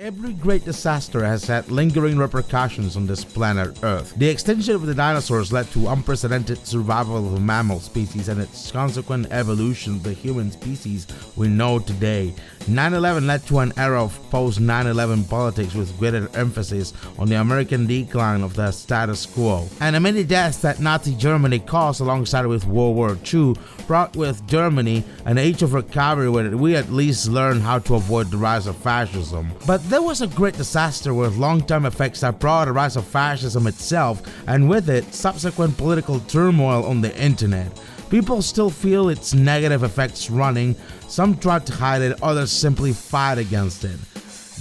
Every great disaster has had lingering repercussions on this planet Earth. The extinction of the dinosaurs led to unprecedented survival of the mammal species and its consequent evolution of the human species we know today. 9/11 led to an era of post-9/11 politics with greater emphasis on the American decline of the status quo. And the many deaths that Nazi Germany caused alongside with World War II brought with Germany an age of recovery where we at least learned how to avoid the rise of fascism. But there was a great disaster with long-term effects that brought a rise of fascism itself, and with it, subsequent political turmoil on the internet. People still feel its negative effects running, some try to hide it, others simply fight against it.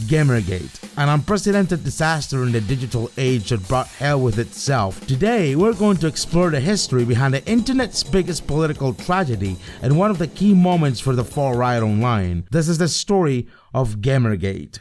GamerGate, an unprecedented disaster in the digital age that brought hell with itself. Today, we're going to explore the history behind the internet's biggest political tragedy and one of the key moments for the far right online. This is the story of GamerGate.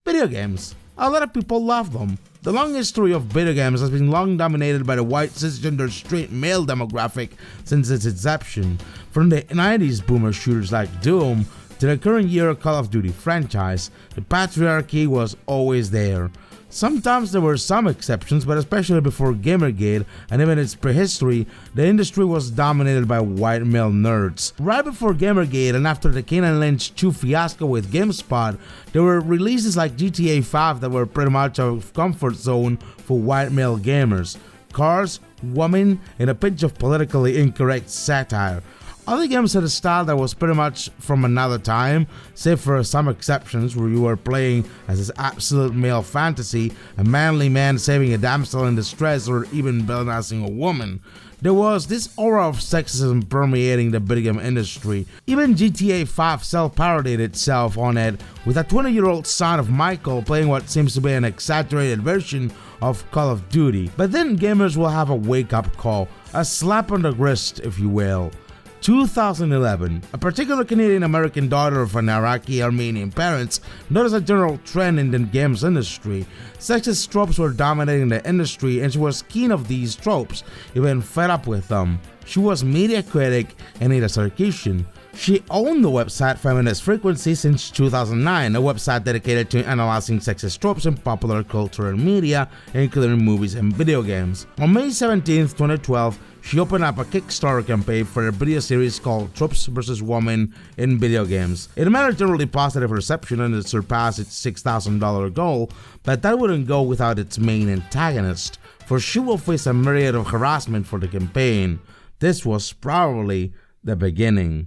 Video games. A lot of people love them. The long history of video games has been long dominated by the white cisgender straight male demographic since its inception. From the 90s boomer shooters like Doom to the current year Call of Duty franchise, the patriarchy was always there. Sometimes there were some exceptions, but especially before GamerGate and even its prehistory, the industry was dominated by white male nerds. Right before GamerGate and after the Kane & Lynch 2 fiasco with GameSpot, there were releases like GTA 5 that were pretty much a comfort zone for white male gamers. Cars, women, and a pinch of politically incorrect satire. Other games had a style that was pretty much from another time, save for some exceptions where you were playing as this absolute male fantasy, a manly man saving a damsel in distress or even balancing a woman. There was this aura of sexism permeating the video game industry. Even GTA 5 self-parodied itself on it, with a 20-year-old son of Michael playing what seems to be an exaggerated version of Call of Duty. But then gamers will have a wake-up call, a slap on the wrist if you will. 2011, a particular Canadian-American daughter of an Iraqi-Armenian parents noticed a general trend in the games industry. Sexist tropes were dominating the industry and she was keen of these tropes, even fed up with them. She was media critic Anita Sarkeesian. She owned the website Feminist Frequency since 2009, a website dedicated to analyzing sexist tropes in popular culture and media, including movies and video games. On May 17, 2012, she opened up a Kickstarter campaign for a video series called Tropes VS Women in video games. It met a generally positive reception and it surpassed its $6,000 goal, but that wouldn't go without its main antagonist, for she will face a myriad of harassment for the campaign. This was probably the beginning.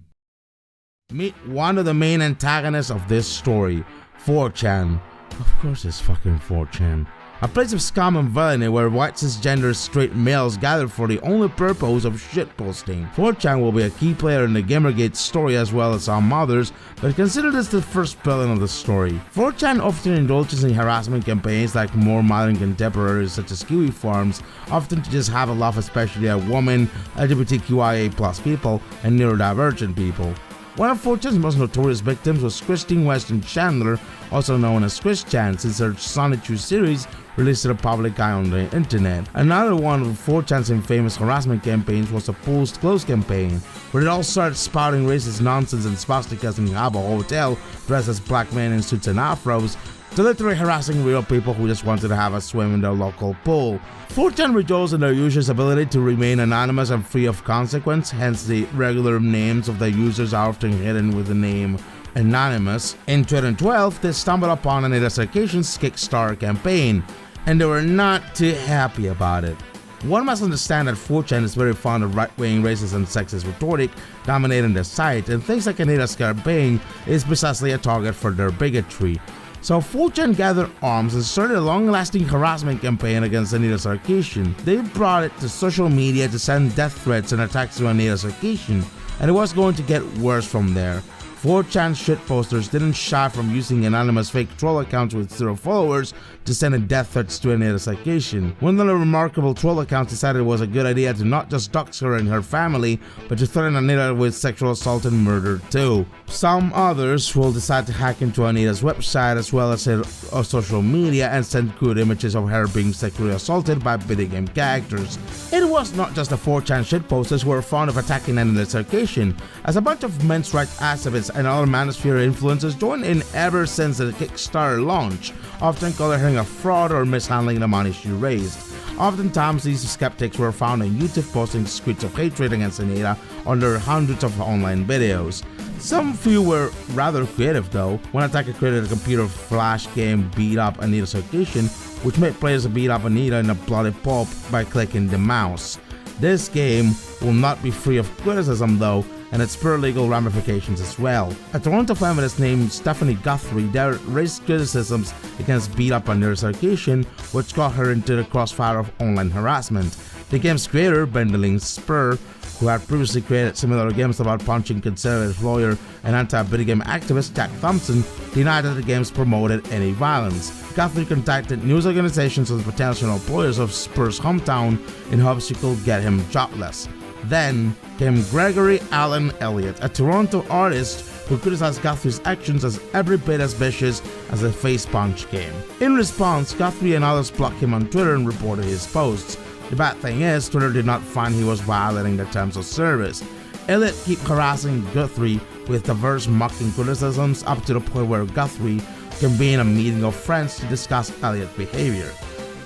Meet one of the main antagonists of this story, 4chan. Of course it's fucking 4chan. A place of scum and villainy where white cisgender straight males gather for the only purpose of shitposting. 4chan will be a key player in the GamerGate story as well as some others, but consider this the first villain of the story. 4chan often indulges in harassment campaigns like more modern contemporaries such as Kiwi Farms, often to just have a laugh, especially at women, LGBTQIA+ people, and neurodivergent people. One of 4chan's most notorious victims was Christine Weston Chandler, also known as Chris Chan, since her Sonic 2 series released to the public eye on the internet. Another one of 4chan's infamous harassment campaigns was a Post Close campaign, where it all started spouting racist nonsense and swastikas in Habbo Hotel dressed as black men in suits and afros, to literally harassing real people who just wanted to have a swim in their local pool. 4chan rejoices in their users' ability to remain anonymous and free of consequence, hence the regular names of the users are often hidden with the name Anonymous. In 2012, they stumbled upon Anita Sarkeesian's Kickstarter campaign, and they were not too happy about it. One must understand that 4chan is very fond of right-wing, racist and sexist rhetoric dominating the site, and things like Anita's campaign is precisely a target for their bigotry. So 4chan gathered arms and started a long-lasting harassment campaign against Anita Sarkeesian. They brought it to social media to send death threats and attacks to Anita Sarkeesian, and it was going to get worse from there. 4chan shitposters didn't shy from using anonymous fake troll accounts with 0 followers to send in death threats to Anita Sarkeesian. One of the remarkable troll accounts decided it was a good idea to not just dox her and her family, but to threaten Anita with sexual assault and murder too. Some others will decide to hack into Anita's website as well as her social media and send crude images of her being sexually assaulted by video game characters. It was not just the 4chan shitposters who were fond of attacking Anita Sarkeesian, as a bunch of men's rights activists and other manosphere influencers joined in ever since the Kickstarter launch, often calling her a fraud or mishandling the money she raised. Oftentimes, these skeptics were found on YouTube posting tweets of hatred against Anita under hundreds of online videos. Some few were rather creative though. One attacker created a computer flash game beat up Anita Sarkeesian, which made players beat up Anita in a bloody pulp by clicking the mouse. This game will not be free of criticism though, and its per legal ramifications as well. A Toronto feminist named Stephanie Guthrie raised criticisms against beat up Anita Sarkeesian, which got her into the crossfire of online harassment. The game's creator, Bendeling Spur, who had previously created similar games about punching conservative lawyer and anti-video game activist Jack Thompson, denied that the games promoted any violence. Guthrie contacted news organizations as potential employers of Spur's hometown in hopes she could get him jobless. Then came Gregory Allen Elliott, a Toronto artist who criticized Guthrie's actions as every bit as vicious as a face punch game. In response, Guthrie and others blocked him on Twitter and reported his posts. The bad thing is, Twitter did not find he was violating the terms of service. Elliott kept harassing Guthrie with diverse mocking criticisms up to the point where Guthrie convened a meeting of friends to discuss Elliott's behavior.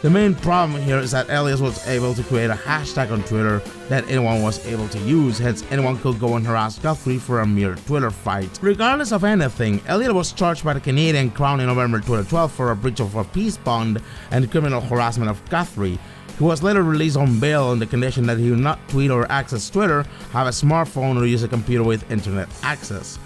The main problem here is that Elliott was able to create a hashtag on Twitter that anyone was able to use, hence anyone could go and harass Guthrie for a mere Twitter fight. Regardless of anything, Elliott was charged by the Canadian Crown in November 2012 for a breach of a peace bond and criminal harassment of Guthrie. He was later released on bail on the condition that he would not tweet or access Twitter, have a smartphone, or use a computer with internet access.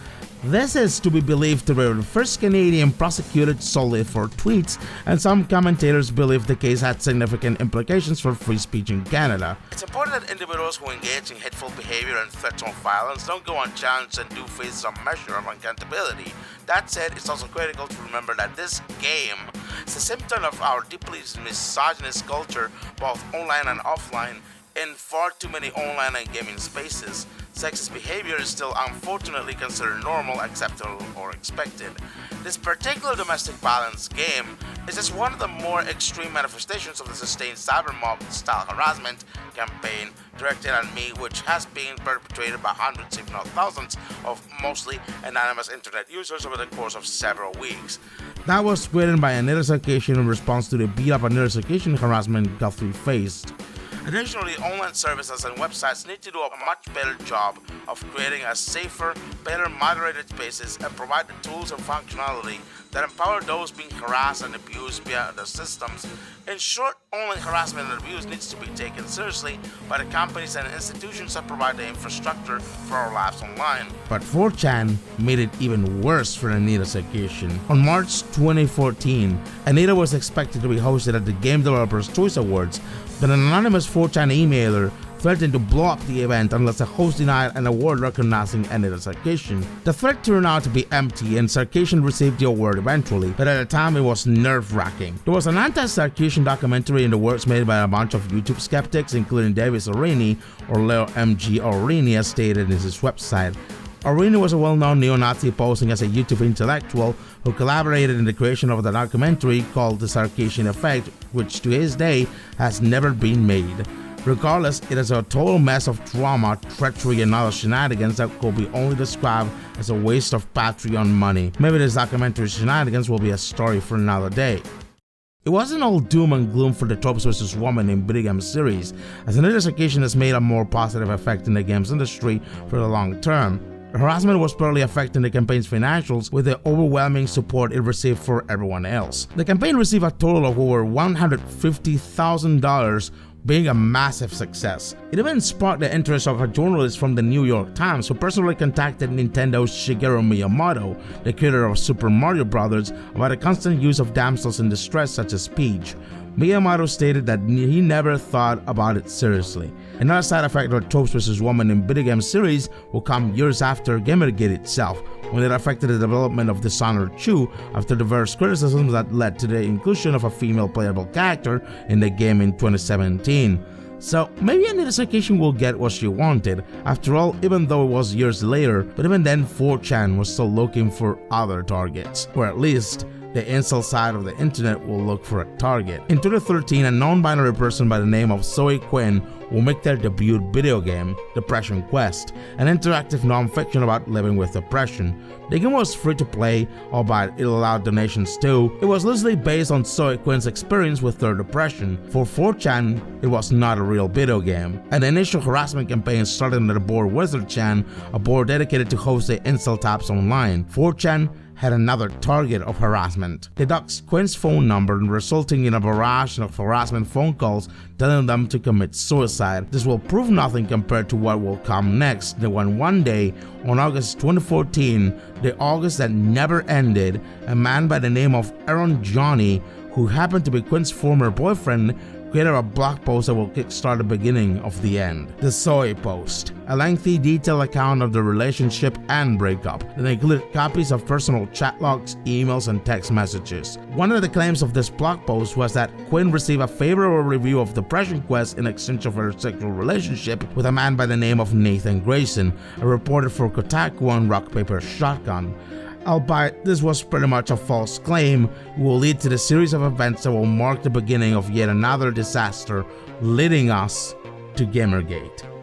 This is to be believed to be the first Canadian prosecuted solely for tweets, and some commentators believe the case had significant implications for free speech in Canada. It's important that individuals who engage in hateful behavior and threats of violence don't go unchallenged and do face some measure of accountability. That said, it's also critical to remember that this game is a symptom of our deeply misogynist culture, both online and offline. In far too many online and gaming spaces, sexist behavior is still unfortunately considered normal, acceptable, or expected. This particular domestic violence game is just one of the more extreme manifestations of the sustained cyber mob-style harassment campaign directed at me, which has been perpetrated by hundreds, if not thousands, of mostly anonymous internet users over the course of several weeks. That was written by Anita Sarkeesian in response to the beat-up Anita Sarkeesian harassment Guthrie faced. Additionally, online services and websites need to do a much better job of creating a safer, better moderated spaces and provide the tools and functionality that empower those being harassed and abused via the systems. In short, online harassment and abuse needs to be taken seriously by the companies and institutions that provide the infrastructure for our lives online. But 4chan made it even worse for Anita Sarkeesian. On March 2014, Anita was expected to be hosted at the Game Developers Choice Awards, but an anonymous 4chan emailer threatened to blow up the event unless the host denied an award recognizing Anita Sarkeesian. The threat turned out to be empty and Sarkeesian received the award eventually, but at the time it was nerve-wracking. There was an anti-Sarkeesian documentary in the works made by a bunch of YouTube skeptics, including Davis Orini, or Leo M.G. Orini as stated in his website. Orini was a well-known neo-Nazi posing as a YouTube intellectual who collaborated in the creation of the documentary called The Sarkeesian Effect, which to his day has never been made. Regardless, it is a total mess of drama, treachery, and other shenanigans that could be only described as a waste of Patreon money. Maybe this documentary shenanigans will be a story for another day. It wasn't all doom and gloom for the Tropes vs. Women in video game series, as Anita Sarkeesian has made a more positive effect in the games industry for the long term. Harassment was barely affecting the campaign's financials with the overwhelming support it received for everyone else. The campaign received a total of over $150,000, being a massive success. It even sparked the interest of a journalist from the New York Times who personally contacted Nintendo's Shigeru Miyamoto, the creator of Super Mario Bros., about the constant use of damsels in distress such as Peach. Miyamoto stated that he never thought about it seriously. Another side effect of the Tropes vs. Women in video game series will come years after GamerGate itself, when it affected the development of Dishonored 2 after diverse criticisms that led to the inclusion of a female playable character in the game in 2017. So maybe Anita Sarkeesian will get what she wanted. After all, even though it was years later, but even then 4chan was still looking for other targets, or at least the incel side of the internet will look for a target. In 2013, a non-binary person by the name of Zoe Quinn will make their debut video game, Depression Quest, an interactive non-fiction about living with depression. The game was free to play, albeit it allowed donations too. It was loosely based on Zoe Quinn's experience with her depression. For 4chan, it was not a real video game. An initial harassment campaign started on the board Wizard-chan, a board dedicated to host the incel tabs online. 4chan had another target of harassment. They doxed Quinn's phone number, resulting in a barrage of harassment phone calls telling them to commit suicide. This will prove nothing compared to what will come next, when one day, on August 2014, the August that never ended, a man by the name of Aaron Johnny, who happened to be Quinn's former boyfriend, created a blog post that will kickstart the beginning of the end. The Zoe post, a lengthy detailed account of the relationship and breakup that included copies of personal chat logs, emails, and text messages. One of the claims of this blog post was that Quinn received a favorable review of Depression Quest in exchange of her sexual relationship with a man by the name of Nathan Grayson, a reporter for Kotaku on Rock Paper Shotgun. Albeit this was pretty much a false claim, will lead to the series of events that will mark the beginning of yet another disaster, leading us to GamerGate.